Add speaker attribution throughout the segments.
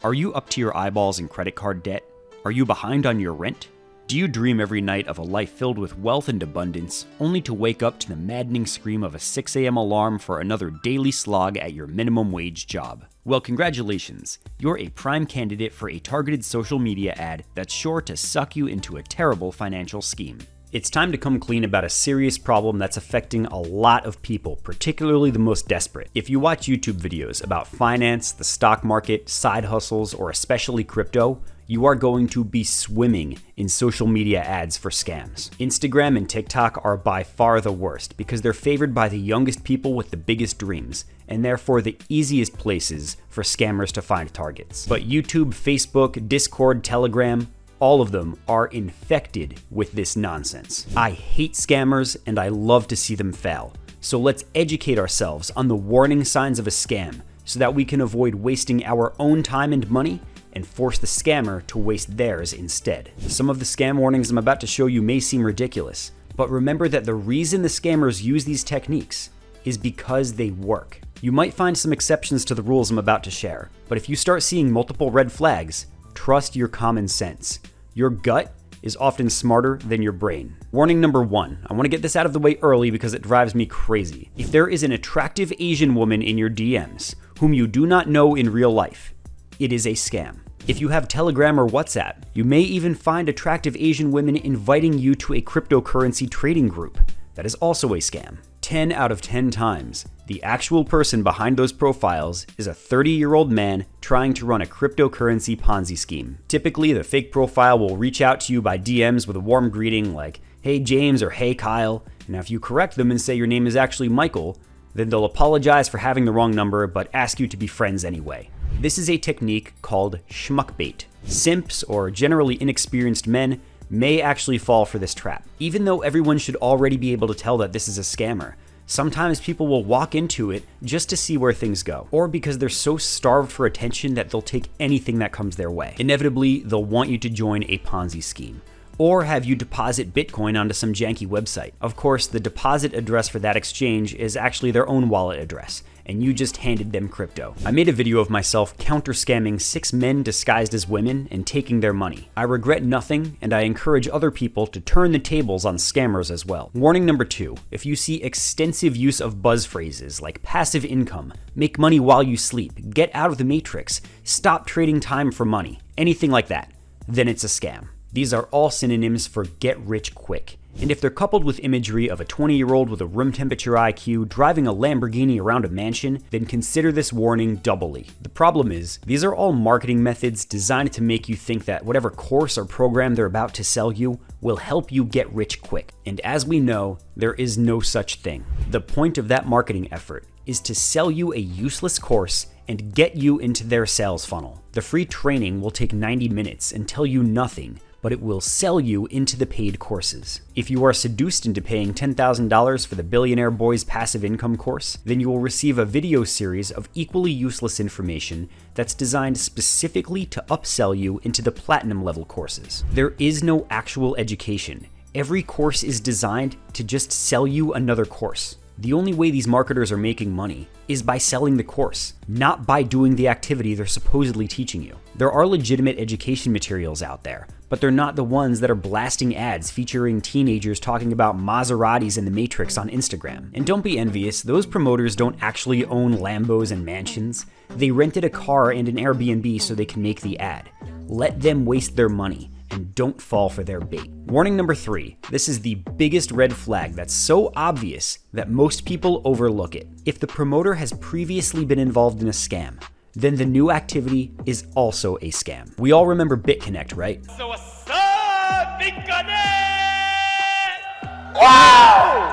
Speaker 1: Are you up to your eyeballs in credit card debt? Are you behind on your rent? Do you dream every night of a life filled with wealth and abundance, only to wake up to the maddening scream of a 6 a.m. alarm for another daily slog at your minimum wage job? Well, congratulations. You're a prime candidate for a targeted social media ad that's sure to suck you into a terrible financial scheme. It's time to come clean about a serious problem that's affecting a lot of people, particularly the most desperate. If you watch YouTube videos about finance, the stock market, side hustles, or especially crypto, you are going to be swimming in social media ads for scams. Instagram and TikTok are by far the worst because they're favored by the youngest people with the biggest dreams, and therefore the easiest places for scammers to find targets. But YouTube, Facebook, Discord, Telegram, all of them are infected with this nonsense. I hate scammers and I love to see them fail. So let's educate ourselves on the warning signs of a scam so that we can avoid wasting our own time and money and force the scammer to waste theirs instead. Some of the scam warnings I'm about to show you may seem ridiculous, but remember that the reason the scammers use these techniques is because they work. You might find some exceptions to the rules I'm about to share, but if you start seeing multiple red flags, trust your common sense. Your gut is often smarter than your brain. Warning number 1. I want to get this out of the way early because it drives me crazy. If there is an attractive Asian woman in your DMs whom you do not know in real life, it is a scam. If you have Telegram or WhatsApp, you may even find attractive Asian women inviting you to a cryptocurrency trading group. That is also a scam. 10 out of 10 times, the actual person behind those profiles is a 30-year-old man trying to run a cryptocurrency Ponzi scheme. Typically, the fake profile will reach out to you by DMs with a warm greeting like, "Hey James" or "Hey Kyle." Now if you correct them and say your name is actually Michael, then they'll apologize for having the wrong number but ask you to be friends anyway. This is a technique called Schmuck Bait. Simps, or generally inexperienced men, may actually fall for this trap. Even though everyone should already be able to tell that this is a scammer, sometimes people will walk into it just to see where things go, or because they're so starved for attention that they'll take anything that comes their way. Inevitably, they'll want you to join a Ponzi scheme, or have you deposit Bitcoin onto some janky website. Of course, the deposit address for that exchange is actually their own wallet address, and you just handed them crypto. I made a video of myself counter-scamming 6 men disguised as women and taking their money. I regret nothing, and I encourage other people to turn the tables on scammers as well. Warning number 2, if you see extensive use of buzz phrases like passive income, make money while you sleep, get out of the matrix, stop trading time for money, anything like that, then it's a scam. These are all synonyms for get rich quick. And if they're coupled with imagery of a 20-year-old with a room temperature IQ driving a Lamborghini around a mansion, then consider this warning doubly. The problem is, these are all marketing methods designed to make you think that whatever course or program they're about to sell you will help you get rich quick. And as we know, there is no such thing. The point of that marketing effort is to sell you a useless course and get you into their sales funnel. The free training will take 90 minutes and tell you nothing, but it will sell you into the paid courses. If you are seduced into paying $10,000 for the Billionaire Boys Passive Income course, then you will receive a video series of equally useless information that's designed specifically to upsell you into the platinum level courses. There is no actual education. Every course is designed to just sell you another course. The only way these marketers are making money is by selling the course, not by doing the activity they're supposedly teaching you. There are legitimate education materials out there, but they're not the ones that are blasting ads featuring teenagers talking about Maseratis and the Matrix on Instagram. And don't be envious, those promoters don't actually own Lambos and mansions. They rented a car and an Airbnb so they can make the ad. Let them waste their money and don't fall for their bait. Warning number 3. This is the biggest red flag that's so obvious that most people overlook it. If the promoter has previously been involved in a scam, then the new activity is also a scam. We all remember BitConnect, right?
Speaker 2: So what's up, BITCONNEEECCCTTT? Wow!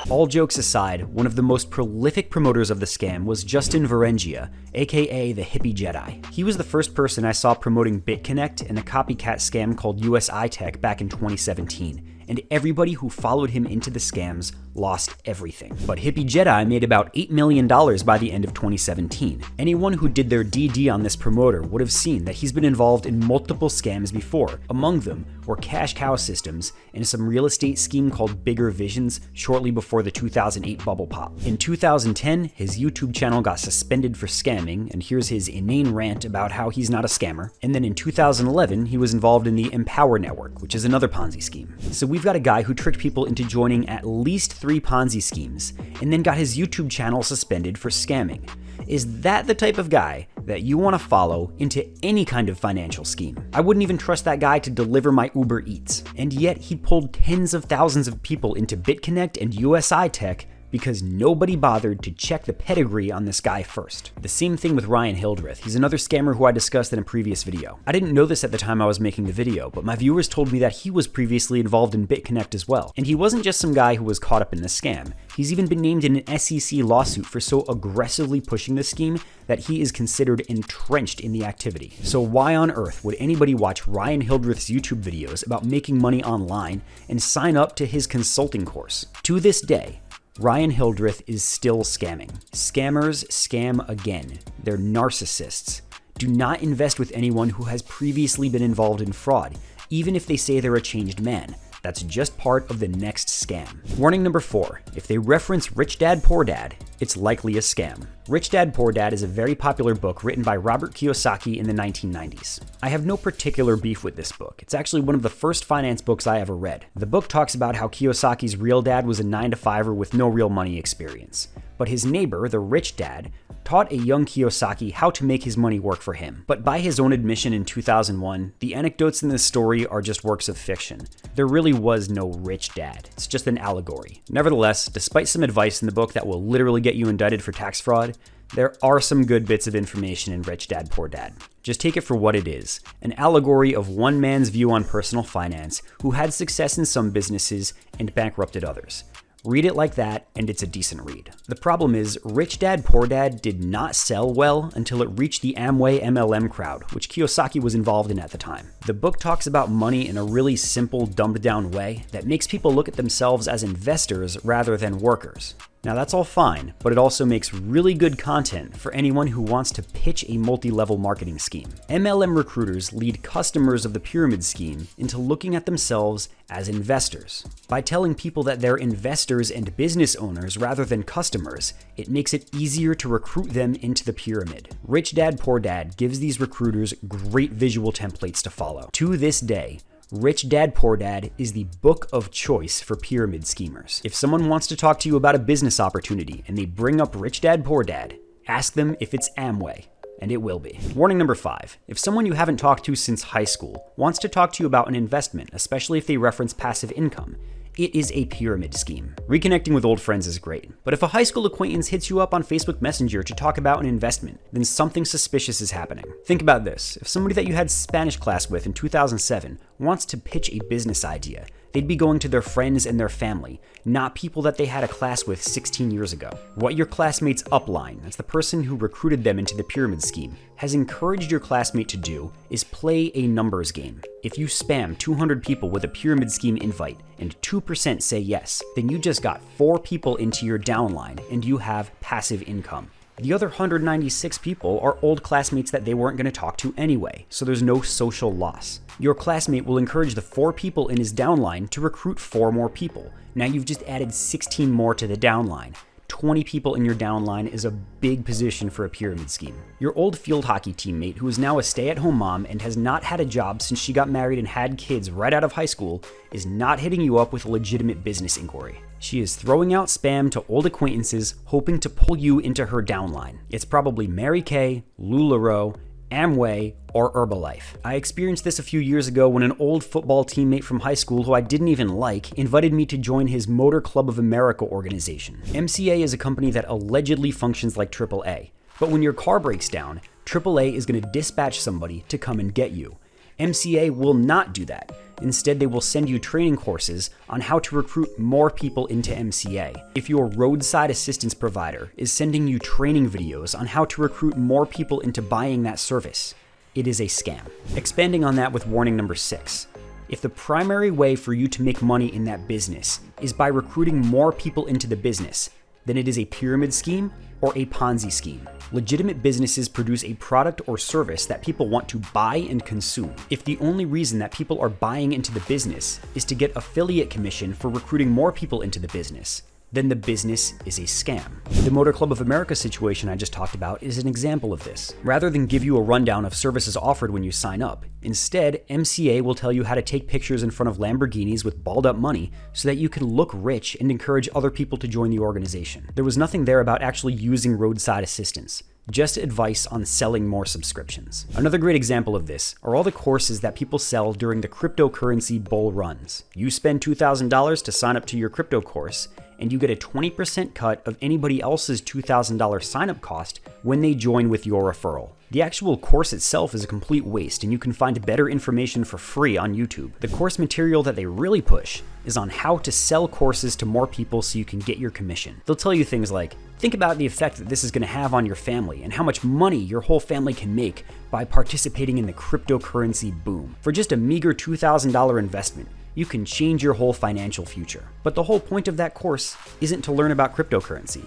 Speaker 1: All jokes aside, one of the most prolific promoters of the scam was Justin Varengia, aka the Hippie Jedi. He was the first person I saw promoting BitConnect and a copycat scam called USI Tech back in 2017, and everybody who followed him into the scams lost everything. But Hippie Jedi made about $8 million by the end of 2017. Anyone who did their DD on this promoter would have seen that he's been involved in multiple scams before. Among them were cash cow systems and some real estate scheme called Bigger Visions shortly before the 2008 bubble pop. In 2010, his YouTube channel got suspended for scamming, and here's his inane rant about how he's not a scammer. And then in 2011, he was involved in the Empower Network, which is another Ponzi scheme. So we've got a guy who tricked people into joining at least 3 Ponzi schemes, and then got his YouTube channel suspended for scamming. Is that the type of guy that you want to follow into any kind of financial scheme? I wouldn't even trust that guy to deliver my Uber Eats. And yet he pulled tens of thousands of people into BitConnect and USI Tech because nobody bothered to check the pedigree on this guy first. The same thing with Ryan Hildreth. He's another scammer who I discussed in a previous video. I didn't know this at the time I was making the video, but my viewers told me that he was previously involved in BitConnect as well. And he wasn't just some guy who was caught up in the scam. He's even been named in an SEC lawsuit for so aggressively pushing the scheme that he is considered entrenched in the activity. So why on earth would anybody watch Ryan Hildreth's YouTube videos about making money online and sign up to his consulting course? To this day, Ryan Hildreth is still scamming. Scammers scam again. They're narcissists. Do not invest with anyone who has previously been involved in fraud, even if they say they're a changed man. That's just part of the next scam. Warning number 4, if they reference Rich Dad Poor Dad, it's likely a scam. Rich Dad Poor Dad is a very popular book written by Robert Kiyosaki in the 1990s. I have no particular beef with this book. It's actually one of the first finance books I ever read. The book talks about how Kiyosaki's real dad was a 9-to-5-er with no real money experience. But his neighbor, the rich dad, taught a young Kiyosaki how to make his money work for him. But by his own admission in 2001, the anecdotes in this story are just works of fiction. There really was no rich dad. It's just an allegory. Nevertheless, despite some advice in the book that will literally get you indicted for tax fraud, there are some good bits of information in Rich Dad Poor Dad. Just take it for what it is, an allegory of one man's view on personal finance who had success in some businesses and bankrupted others. Read it like that, and it's a decent read. The problem is, Rich Dad Poor Dad did not sell well until it reached the Amway MLM crowd, which Kiyosaki was involved in at the time. The book talks about money in a really simple, dumbed-down way that makes people look at themselves as investors rather than workers. Now that's all fine, but it also makes really good content for anyone who wants to pitch a multi-level marketing scheme. MLM recruiters lead customers of the pyramid scheme into looking at themselves as investors. By telling people that they're investors and business owners rather than customers, it makes it easier to recruit them into the pyramid. Rich Dad Poor Dad gives these recruiters great visual templates to follow. To this day, Rich Dad Poor Dad is the book of choice for pyramid schemers. If someone wants to talk to you about a business opportunity and they bring up Rich Dad Poor Dad, ask them if it's Amway, and it will be. Warning number 5, if someone you haven't talked to since high school wants to talk to you about an investment, especially if they reference passive income, it is a pyramid scheme. Reconnecting with old friends is great, but if a high school acquaintance hits you up on Facebook Messenger to talk about an investment, then something suspicious is happening. Think about this. If somebody that you had Spanish class with in 2007 wants to pitch a business idea, they'd be going to their friends and their family, not people that they had a class with 16 years ago. What your classmate's upline, that's the person who recruited them into the pyramid scheme, has encouraged your classmate to do is play a numbers game. If you spam 200 people with a pyramid scheme invite and 2% say yes, then you just got 4 people into your downline and you have passive income. The other 196 people are old classmates that they weren't going to talk to anyway, so there's no social loss. Your classmate will encourage the 4 people in his downline to recruit 4 more people. Now you've just added 16 more to the downline. 20 people in your downline is a big position for a pyramid scheme. Your old field hockey teammate, who is now a stay-at-home mom and has not had a job since she got married and had kids right out of high school, is not hitting you up with a legitimate business inquiry. She is throwing out spam to old acquaintances, hoping to pull you into her downline. It's probably Mary Kay, LuLaRoe, Amway, or Herbalife. I experienced this a few years ago when an old football teammate from high school who I didn't even like invited me to join his Motor Club of America organization. MCA is a company that allegedly functions like AAA, but when your car breaks down, AAA is going to dispatch somebody to come and get you. MCA will not do that. Instead, they will send you training courses on how to recruit more people into MCA. If your roadside assistance provider is sending you training videos on how to recruit more people into buying that service, it is a scam. Expanding on that with warning number 6. If the primary way for you to make money in that business is by recruiting more people into the business, then it is a pyramid scheme or a Ponzi scheme. Legitimate businesses produce a product or service that people want to buy and consume. If the only reason that people are buying into the business is to get affiliate commission for recruiting more people into the business, then the business is a scam. The Motor Club of America situation I just talked about is an example of this. Rather than give you a rundown of services offered when you sign up, instead, MCA will tell you how to take pictures in front of Lamborghinis with balled up money so that you can look rich and encourage other people to join the organization. There was nothing there about actually using roadside assistance. Just advice on selling more subscriptions. Another great example of this are all the courses that people sell during the cryptocurrency bull runs. You spend $2,000 to sign up to your crypto course, and you get a 20% cut of anybody else's $2,000 sign-up cost when they join with your referral. The actual course itself is a complete waste, and you can find better information for free on YouTube. The course material that they really push is on how to sell courses to more people so you can get your commission. They'll tell you things like, think about the effect that this is going to have on your family and how much money your whole family can make by participating in the cryptocurrency boom. For just a meager $2,000 investment, you can change your whole financial future. But the whole point of that course isn't to learn about cryptocurrency.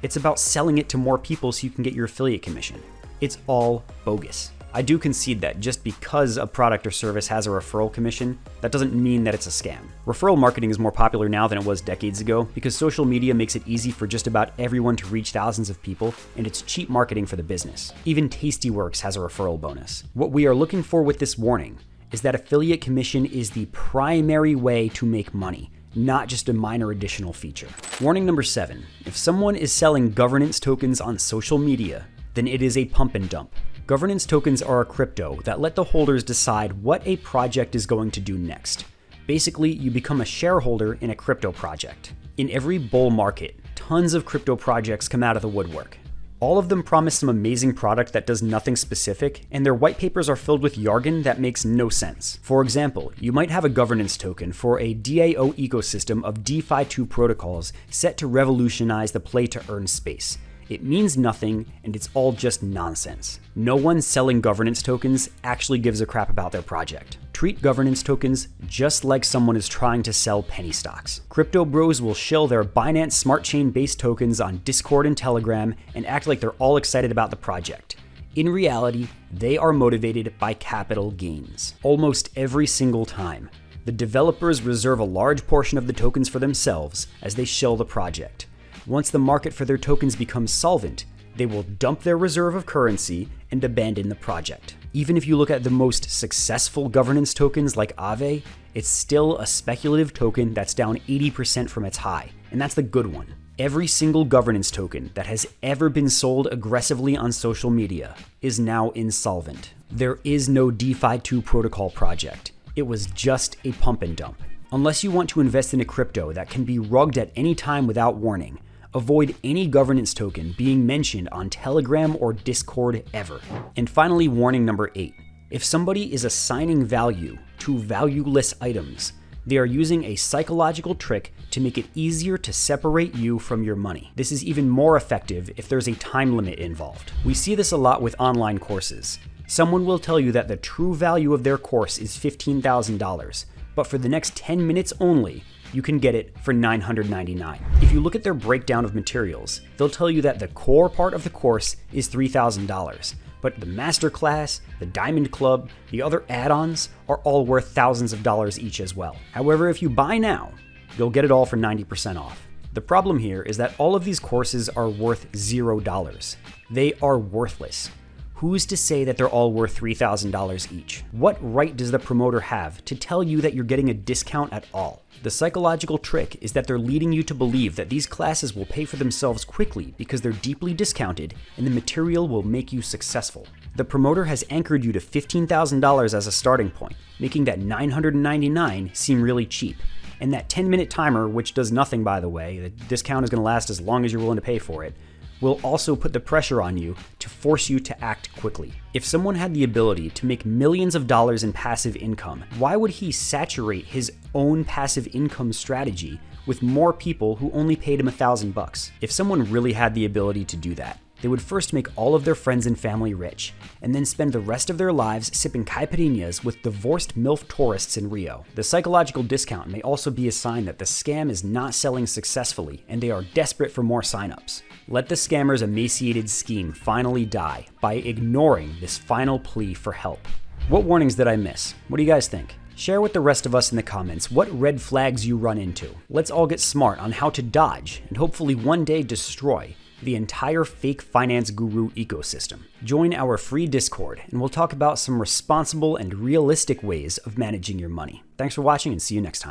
Speaker 1: It's about selling it to more people so you can get your affiliate commission. It's all bogus. I do concede that just because a product or service has a referral commission, that doesn't mean that it's a scam. Referral marketing is more popular now than it was decades ago because social media makes it easy for just about everyone to reach thousands of people, and it's cheap marketing for the business. Even Tastyworks has a referral bonus. What we are looking for with this warning is that affiliate commission is the primary way to make money, not just a minor additional feature. Warning number 7, if someone is selling governance tokens on social media, then it is a pump and dump. Governance tokens are a crypto that let the holders decide what a project is going to do next. Basically, you become a shareholder in a crypto project. In every bull market, tons of crypto projects come out of the woodwork. All of them promise some amazing product that does nothing specific, and their white papers are filled with jargon that makes no sense. For example, you might have a governance token for a DAO ecosystem of DeFi 2 protocols set to revolutionize the play-to-earn space. It means nothing, and it's all just nonsense. No one selling governance tokens actually gives a crap about their project. Treat governance tokens just like someone is trying to sell penny stocks. Crypto bros will shill their Binance Smart Chain-based tokens on Discord and Telegram and act like they're all excited about the project. In reality, they are motivated by capital gains. Almost every single time, the developers reserve a large portion of the tokens for themselves as they shill the project. Once the market for their tokens becomes solvent, they will dump their reserve of currency and abandon the project. Even if you look at the most successful governance tokens like Aave, it's still a speculative token that's down 80% from its high, and that's the good one. Every single governance token that has ever been sold aggressively on social media is now insolvent. There is no DeFi 2 protocol project. It was just a pump and dump. Unless you want to invest in a crypto that can be rugged at any time without warning, avoid any governance token being mentioned on Telegram or Discord ever. And finally, warning number 8. If somebody is assigning value to valueless items, they are using a psychological trick to make it easier to separate you from your money. This is even more effective if there's a time limit involved. We see this a lot with online courses. Someone will tell you that the true value of their course is $15,000, but for the next 10 minutes only, you can get it for $999. If you look at their breakdown of materials, they'll tell you that the core part of the course is $3,000, but the masterclass, the diamond club, the other add-ons are all worth thousands of dollars each as well. However, if you buy now, you'll get it all for 90% off. The problem here is that all of these courses are worth $0. They are worthless. Who's to say that they're all worth $3,000 each? What right does the promoter have to tell you that you're getting a discount at all? The psychological trick is that they're leading you to believe that these classes will pay for themselves quickly because they're deeply discounted and the material will make you successful. The promoter has anchored you to $15,000 as a starting point, making that $999 seem really cheap. And that 10-minute timer, which does nothing by the way, the discount is going to last as long as you're willing to pay for it, will also put the pressure on you to force you to act quickly. If someone had the ability to make millions of dollars in passive income, why would he saturate his own passive income strategy with more people who only paid him $1,000? If someone really had the ability to do that, They would first make all of their friends and family rich, and then spend the rest of their lives sipping caipirinhas with divorced MILF tourists in Rio. The psychological discount may also be a sign that the scam is not selling successfully and they are desperate for more signups. Let the scammer's emaciated scheme finally die by ignoring this final plea for help. What warnings did I miss? What do you guys think? Share with the rest of us in the comments what red flags you run into. Let's all get smart on how to dodge and hopefully one day destroy the entire fake finance guru ecosystem. Join our free Discord and we'll talk about some responsible and realistic ways of managing your money. Thanks for watching and see you next time.